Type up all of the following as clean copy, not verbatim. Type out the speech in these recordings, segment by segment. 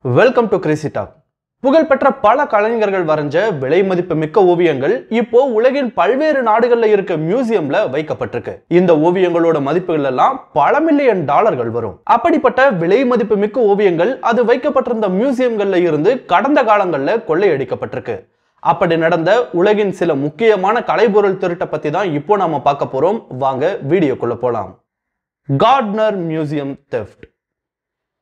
Welcome to Crazy talk. புகழ்பெற்ற பல கலைஞர்கள் வரைஞ்ச விலை மதிப்பு மிக்க ஓவியங்கள் இப்போ உலகின் பல்வேறு நாடுகள்ல இருக்க மியூசியம்ல வைக்கப்பட்டிருக்கு. இந்த ஓவியங்களோட மதிப்புகள் எல்லாம் பல மில்லியன் டாலர்கள் வரும். அப்படிப்பட்ட விலை மதிப்பு மிக்க ஓவியங்கள் அது வைக்கப்பட்டிருந்த மியூசியம்கள்ல இருந்து கடந்த காலங்கள்ல கொள்ளையடிக்கப்பட்டிருக்கு. அப்படி நடந்த உலகின் சில முக்கியமான கலைப்பொருள் திருட்டை பத்தி தான் இப்போ நாம பார்க்க போறோம். வாங்க வீடியோக்குள்ள போலாம். Gardner museum theft.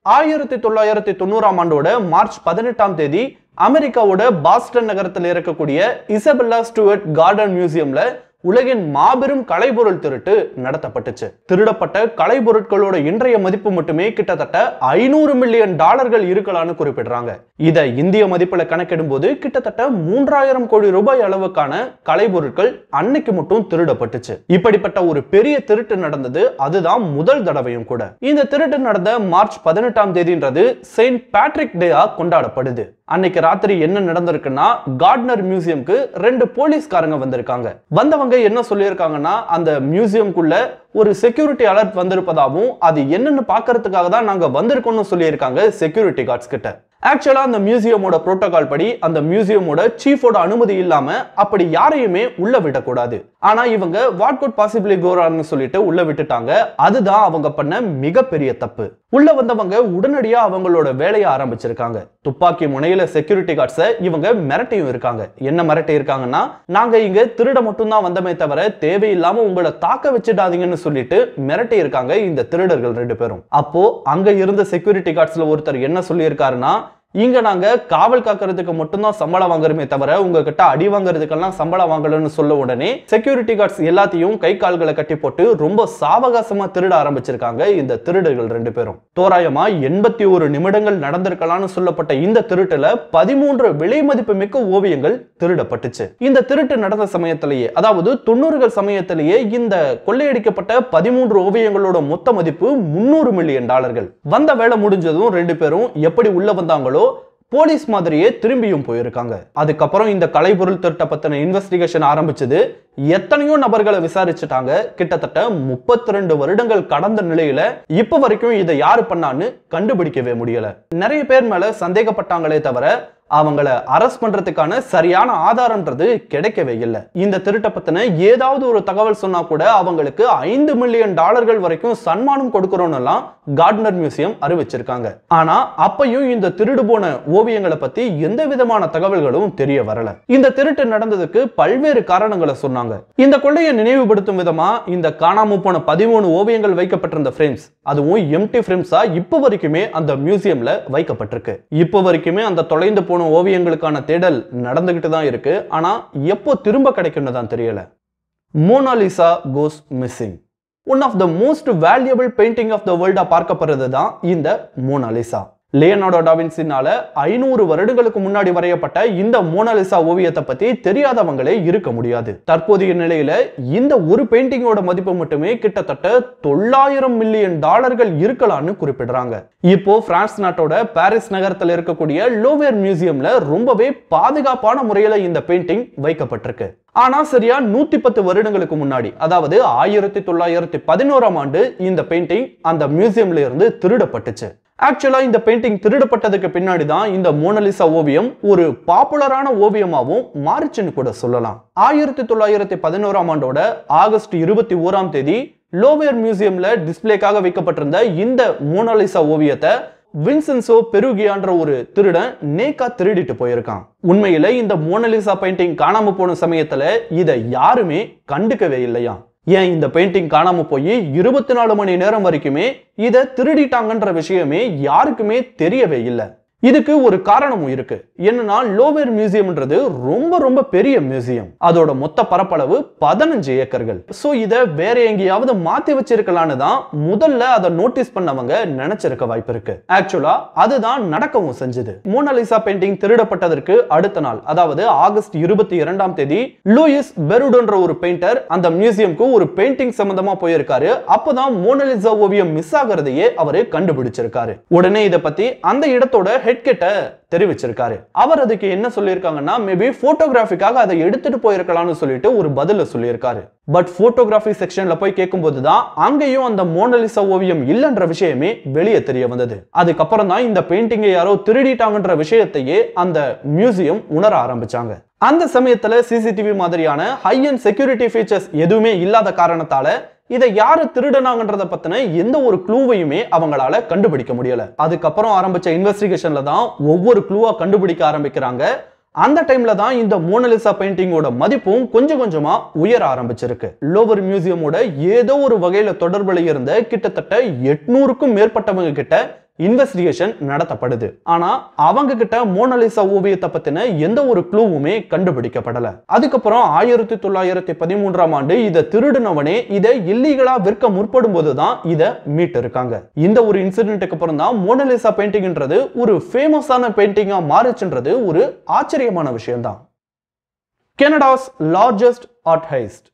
1990ஆம் ஆண்டோட மார்ச் 18ஆம் தேதி அமெரிக்காவோட பாஸ்டன் நகரத்தில் இருக்கக்கூடிய இசபெல்லா ஸ்டூவர்ட் கார்டன் மியூசியம்ல உலகின் மாபெரும் கலைப்பொருள் திருட்டு நடத்தப்பட்டுச்சு. திருடப்பட்ட கலைப்பொருட்களோட இன்றைய மதிப்பு மட்டுமே கிட்டத்தட்ட 500 மில்லியன் டாலர்கள் இருக்கலாம்னு குறிப்பிடுறாங்க. இதை இந்திய மதிப்புல கணக்கிடும் போது கிட்டத்தட்ட 3000 கோடி ரூபாய் அளவுக்கான கலைப்பொருட்கள் அன்னைக்கு மட்டும் திருடப்பட்டுச்சு. இப்படிப்பட்ட ஒரு பெரிய திருட்டு நடந்தது அதுதான் முதல் தடவையும் கூட. இந்த திருட்டு நடந்த மார்ச் 18ஆம் தேதின்றது செயின்ட் பேட்ரிக் டேயா கொண்டாடப்படுது. அன்னைக்கு ராத்திரி என்ன நடந்திருக்குன்னா, கார்ட்னர் மியூசியம்க்கு 2 போலீஸ்காரங்க வந்திருக்காங்க. வந்தவங்க என்ன சொல்லியிருக்காங்கன்னா, அந்த மியூசியம்குள்ள ஒரு செக்யூரிட்டி அலர்ட் வந்திருப்பதாகவும் அது என்னன்னு பாக்குறதுக்காக தான் நாங்க வந்திருக்கோம்னு சொல்லியிருக்காங்க செக்யூரிட்டி கார்ட்ஸ் கிட்ட. ஆக்சுவலா அந்த மியூசியமோட புரோட்டோகால் படி அந்த மியூசியமோட சீஃபோட அனுமதி இல்லாம அப்படி யாரையுமே உள்ள விடக்கூடாது. ஆனா இவங்க வாட் குட் பாசிபிளி கோ ராங்னு சொல்லிட்டு உள்ள விட்டுட்டாங்க. அதுதான் அவங்க பண்ண மிகப்பெரிய தப்பு. உள்ள வந்தவங்க உடனடியா அவங்களோட வேலையை ஆரம்பிச்சிருக்காங்க. துப்பாக்கி முனையில செக்யூரிட்டி கார்ட்ஸை இவங்க மிரட்டியும் இருக்காங்க. என்ன மிரட்டி இருக்காங்கன்னா, நாங்க இங்க திருட மட்டும் தான் வந்தமே தவிர தேவையில்லாம உங்களை தாக்க வச்சிடாதீங்கன்னு சொல்லிட்டு மிரட்டி இருக்காங்க இந்த திருடர்கள் 2 பேரும். அப்போ அங்க இருந்த செக்யூரிட்டி கார்ட்ஸ்ல ஒருத்தர் என்ன சொல்லி இருக்காருன்னா, இங்க நாங்க காவல் காக்கிறதுக்கு மட்டும்தான் சம்பளம் வாங்குறமே தவிர உங்ககிட்ட அடி வாங்குறதுக்கெல்லாம் சம்பளம் வாங்கலன்னு சொல்ல உடனே செக்யூரிட்டி கார்ட்ஸ் எல்லாத்தையும் கை கால்களை கட்டி போட்டு ரொம்ப சாவகாசமா திருட ஆரம்பிச்சிருக்காங்க இந்த திருடர்கள் 2 பேரும். தோராயமா 81 நிமிடங்கள் நடந்திருக்கலாம்னு சொல்லப்பட்ட இந்த திருட்டுல 13 விலை மதிப்பு மிக்க ஓவியங்கள் திருடப்பட்டுச்சு. இந்த திருட்டு நடந்த சமயத்திலேயே, அதாவது 90கள் சமயத்திலேயே இந்த கொள்ளையடிக்கப்பட்ட 13 ஓவியங்களோட மொத்த மதிப்பு 300 மில்லியன் டாலர்கள். வந்த வேலை முடிஞ்சதும் 2 பேரும் எப்படி உள்ள வந்தாங்களோ போலீஸ் மாதிரியே திரும்பியும் போயிருக்காங்க. அதுக்கப்புறம் இந்த கலைப்பொருள் திருட்ட பத்தின இன்வெஸ்டிகேஷன் ஆரம்பிச்சது. எத்தனையோ நபர்களை விசாரிச்சுட்டாங்க. கிட்டத்தட்ட 32 வருடங்கள் கடந்த நிலையில இப்ப வரைக்கும் இதை யாரு பண்ணான்னு கண்டுபிடிக்கவே முடியல. நிறைய பேர் மேல சந்தேகப்பட்டாங்களே தவிர அவங்கள அரெஸ்ட் பண்றதுக்கான சரியான ஆதாரம்ன்றது கிடைக்கவே இல்லை. இந்த திருட்ட பத்தின ஏதாவது ஒரு தகவல் சொன்னா கூட அவங்களுக்கு 5 மில்லியன் டாலர்கள் வரைக்கும் சன்மானம் கொடுக்கிறோம்னு கார்ட்னர் மியூசியம் அறிவிச்சிருக்காங்க. ஆனா அப்பையும் இந்த திருடு போன ஓவியங்களை பத்தி எந்த விதமான தகவல்களும் தெரிய வரல. இந்த திருட்டு நடந்ததுக்கு பல்வேறு காரணங்களை சொன்னாங்க. இந்த கொள்ளையை நினைவுபடுத்தும் விதமா இந்த காணாம போன 13 ஓவியங்கள் வைக்கப்பட்டிருந்த ஃப்ரேம்ஸ், அதுவும் எம்டி ஃப்ரேம்ஸா இப்ப வரைக்குமே அந்த மியூசியம்ல வைக்கப்பட்டிருக்கு. இப்ப வரைக்குமே அந்த தொலைந்து போன ஓவியங்களுக்கான தேடல் நடந்துகிட்டு தான் இருக்கு. ஆனா எப்போ திரும்ப கிடைக்கும்னு தான் தெரியல. Mona Lisa goes missing. One of the most valuable painting of the வேர்ல்டா பார்க்கப்படுறது தான் இந்த மோனாலிசா. லியோனார்டோ டா வின்சினால 500 வருடங்களுக்கு முன்னாடி வரையப்பட்ட இந்த மோனாலிசா ஓவியத்தை பத்தி தெரியாதவங்களே இருக்க முடியாது. தற்போதைய நிலையில இந்த ஒரு பெயிண்டிங்கோட மதிப்பு மட்டுமே கிட்டத்தட்ட 900 மில்லியன் டாலர்கள் இருக்கலாம்னு குறிப்பிடுறாங்க. இப்போ பிரான்ஸ் நாட்டோட பாரிஸ் நகரத்தில் இருக்கக்கூடிய லோவேர் மியூசியம்ல ரொம்பவே பாதுகாப்பான முறையில இந்த பெயிண்டிங் வைக்கப்பட்டிருக்கு. ஆனா சரியா 110 வருடங்களுக்கு முன்னாடி, அதாவது 1911ஆம் ஆண்டு இந்த பெயிண்டிங் அந்த மியூசியம்ல இருந்து திருடப்பட்டுச்சு. ஆக்சுவலா இந்த பெயிண்டிங் திருடப்பட்டதுக்கு பின்னாடி தான் இந்த மோனாலிசா ஓவியம் ஒரு பாப்புலரான ஓவியமாகவும் மாறிச்சுன்னு கூட சொல்லலாம். 1911ஆம் ஆண்டோட ஆகஸ்ட் 21ஆம் தேதி லோவேர் மியூசியம்ல டிஸ்பிளேக்காக வைக்கப்பட்டிருந்த இந்த மோனாலிசா ஓவியத்தை வின்சென்சோ பெருகியான்ற ஒரு திருடன் நேக்கா திருடிட்டு போயிருக்கான். உண்மையில இந்த மோனாலிசா பெயிண்டிங் காணாம போன சமயத்துல இதை யாருமே கண்டுக்கவே இல்லையா. ஏன் இந்த பெயிண்டிங் காணாம போய் 24 மணி நேரம் வரைக்குமே இதை திருடிட்டாங்கன்ற விஷயமே யாருக்குமே தெரியவே இல்லை. இதுக்கு ஒரு காரணமும் இருக்கு. என்னன்னா, லோவேர் மியூசியம்ன்றது ரொம்ப பெரிய மியூசியம். அதோட மொத்த பரப்பளவு 15 ஏக்கர்கள். சோ இத வேற எங்கேயாவது மாத்தி வச்சிருக்கலான்னு தான் முதல்ல அதை நோட்டீஸ் பண்ணவங்க நினைச்சிருக்க வாய்ப்பு இருக்கு. ஆக்சுவலா அதுதான் நடக்கவும் செஞ்சது. மோனாலிசா பெயிண்டிங் திருடப்பட்டதற்கு அடுத்த நாள், அதாவது ஆகஸ்ட் 22ஆம் தேதி லூயிஸ் பெருடோன்ற ஒரு பெயிண்டர் அந்த மியூசியம்க்கு ஒரு பெயிண்டிங் சம்பந்தமா போயிருக்காரு. அப்பதான் மோனாலிசா ஓவியம் மிஸ் ஆகிறதையே அவரு கண்டுபிடிச்சிருக்காரு. உடனே இதை பத்தி அந்த இடத்தோட ஹெட் கிட்ட தெரிவிச்சிருக்காரு. அவர் அதுக்கு என்ன சொல்லியிருக்காங்கன்னா, மேபி போட்டோகிராஃபிக்காக அதை எடுத்துட்டு போயிருக்கலாம்னு சொல்லிட்டு ஒரு பதில சொல்லியிருக்காரு. பட் போட்டோகிராஃபி செக்ஷன்ல போய் கேட்கும்போது தான் அங்கேயும் அந்த மோனலிசா ஓவியம் இல்லைன்ற விஷயமே வெளியே தெரிய வந்தது. அதுக்கப்புறம் தான் இந்த பெயிண்டிங்கை யாரோ திருடிட்டாங்கன்ற விஷயத்தையே அந்த மியூசியம் உணர ஆரம்பிச்சாங்க. அந்த சமயத்துல சிசிடிவி மாதிரியான ஹை அண்ட் செக்யூரிட்டி ஃபீச்சர்ஸ் எதுவுமே இல்லாத காரணத்தால இதை யாரு திருடனாங்கன்றத பத்தின எந்த ஒரு க்ளூவையுமே அவங்களால கண்டுபிடிக்க முடியல. அதுக்கப்புறம் ஆரம்பிச்ச இன்வெஸ்டிகேஷன்ல தான் ஒவ்வொரு க்ளூவா கண்டுபிடிக்க ஆரம்பிக்கிறாங்க. அந்த டைம்ல தான் இந்த மோனலிசா பெயிண்டிங்கோட மதிப்பும் கொஞ்சம் கொஞ்சமா உயர ஆரம்பிச்சிருக்கு. லோவர் மியூசியமோட ஏதோ ஒரு வகையில தொடர்புல இருந்த கிட்டத்தட்ட 800க்கும் மேற்பட்டவங்க கிட்ட இன்வெஸ்டிகேஷன் நடத்தப்படுது. ஆனா அவங்க கிட்ட மோனலிசா ஓவியத்தை பத்தின எந்த ஒரு க்ளூவுமே கண்டுபிடிக்கப்படல. அதுக்கப்புறம் 1913ஆம் ஆண்டு இதை திருடுனவனே இதை இல்லீகலா விற்க முற்படும் போதுதான் இதை மீட்டு இருக்காங்க. இந்த ஒரு இன்சிடென்ட்டுக்கு அப்புறம் தான் மோனலிசா பெயிண்டிங்ன்றது ஒரு ஃபேமஸான பெயிண்டிங்கா மாறுச்சுன்றது ஒரு ஆச்சரியமான விஷயம் தான். Canada's largest art heist.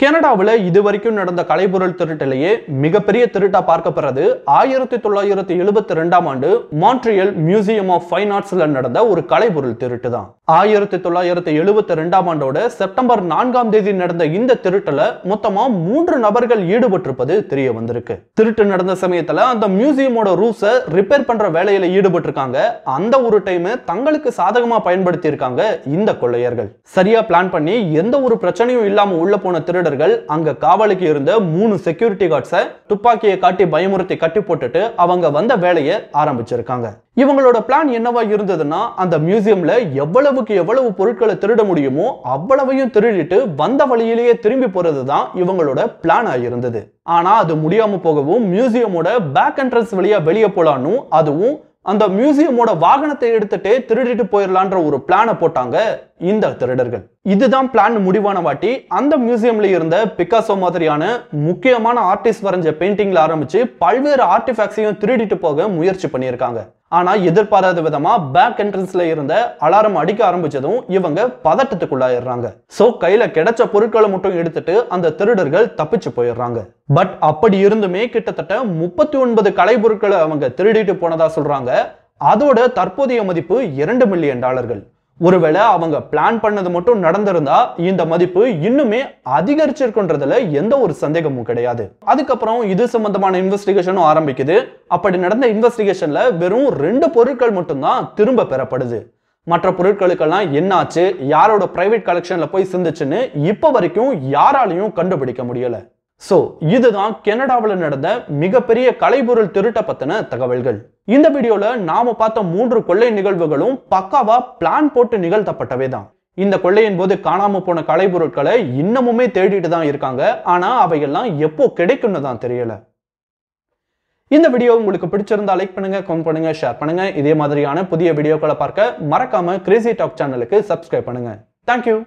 கனடாவில் இதுவரைக்கும் நடந்த கலைப்பொருள் திருட்டிலேயே மிகப்பெரிய திருட்டா பார்க்கப்படுறது 1972ஆம் ஆண்டு மான்ட்ரியல் மியூசியம் ஆஃப் ஃபைன் ஆர்ட்ஸ்ல நடந்த ஒரு கலைப்பொருள் திருட்டு தான். 1972ஆம் ஆண்டோட செப்டம்பர் 4ஆம் தேதி நடந்த இந்த திருட்டுல மொத்தமா 3 நபர்கள் ஈடுபட்டிருப்பது தெரிய வந்திருக்கு. திருட்டு நடந்த சமயத்துல அந்த மியூசியமோட ரூஃப்ஸை ரிப்பேர் பண்ற வேலையில ஈடுபட்டிருக்காங்க. அந்த ஒரு டைம் தங்களுக்கு சாதகமா பயன்படுத்தி இருக்காங்க இந்த கொள்ளையர்கள். சரியா பிளான் பண்ணி எந்த ஒரு பிரச்சனையும் இல்லாம உள்ள போன திருடர்கள் அங்க காவலுக்கு இருந்த 3 செக்யூரிட்டி கார்ட்ஸை துப்பாக்கியை காட்டி பயமுறுத்தி கட்டி போட்டுட்டு அவங்க வந்த வேலையை ஆரம்பிச்சிருக்காங்க. இவங்களோட பிளான் என்னவா இருந்ததுன்னா, அந்த மியூசியம்ல எவ்வளவு பொருட்களை திருட முடியுமோ அவ்வளவையும் திருடிட்டு வந்த வழியிலேயே திரும்பி போறதுதான் இவங்களோட பிளானா இருந்தது. ஆனா அது முடியாம போகவும் மியூசியமோட பேக் என்ட்ரன்ஸ் வழியா வெளியே போலான்னு, அதுவும் அந்த மியூசியமோட வாகனத்தை எடுத்துட்டு திருடிட்டு போயிடலான்ற ஒரு பிளானை போட்டாங்க இந்த திருடர்கள். இதுதான் பிளான் முடிவான வாட்டி அந்த மியூசியம்ல இருந்த பிகாசோ மாதிரியான முக்கியமான ஆர்டிஸ்ட் வரைஞ்ச பெயிண்டிங்ல ஆரம்பிச்சு பல்வேறு ஆர்டிஃபேக்ட்ஸையும் திருடிட்டு போக முயற்சி பண்ணியிருக்காங்க. ஆனா எதிர்பாராத விதமா பேக் என்ட்ரன்ஸ்ல இருந்த அலாரம் அடிக்க ஆரம்பிச்சதும் இவங்க பதட்டத்துக்குள்ளாயிடுறாங்க. சோ கையில கிடைச்ச பொருட்களை மட்டும் எடுத்துட்டு அந்த திருடர்கள் தப்பிச்சு போயிடுறாங்க. பட் அப்படி இருந்துமே கிட்டத்தட்ட 39 கலை பொருட்களை அவங்க திருடிட்டு போனதா சொல்றாங்க. அதோட தற்போதைய மதிப்பு $2 மில்லியன். ஒருவேளை அவங்க பிளான் பண்ணது மட்டும் நடந்திருந்தா இந்த மதிப்பு இன்னுமே அதிகரிச்சிருக்குன்றதுல எந்த ஒரு சந்தேகமும் கிடையாது. அதுக்கப்புறம் இது சம்பந்தமான இன்வெஸ்டிகேஷனும் ஆரம்பிக்குது. அப்படி நடந்த இன்வெஸ்டிகேஷன்ல வெறும் 2 பொருட்கள் மட்டும்தான் திரும்ப பெறப்படுது. மற்ற பொருட்களுக்கெல்லாம் என்னாச்சு, யாரோட பிரைவேட் கலெக்ஷன்ல போய் சிந்துச்சுன்னு இப்ப வரைக்கும் யாராலையும் கண்டுபிடிக்க முடியல. சோ இதுதான் கனடாவில் நடந்த மிகப்பெரிய கலைப்பொருள் திருட்ட பத்தின தகவல்கள். இந்த வீடியோல நாம பார்த்த 3 கொள்ளை நிகழ்வுகளும் பக்காவா பிளான் போட்டு நிகழ்த்தப்பட்டவே தான். இந்த கொள்ளையின் போது காணாம போன கலைப்பொருட்களை இன்னமுமே தேடிட்டு தான் இருக்காங்க. ஆனா அவையெல்லாம் எப்போ கிடைக்கும்னு தான் தெரியல. இந்த வீடியோ உங்களுக்கு பிடிச்சிருந்தா லைக் பண்ணுங்க, கமெண்ட் பண்ணுங்க, ஷேர் பண்ணுங்க. இதே மாதிரியான புதிய வீடியோக்களை பார்க்க மறக்காம கிரேசி டாக் சேனலுக்கு சப்ஸ்கிரைப் பண்ணுங்க. தேங்க்யூ.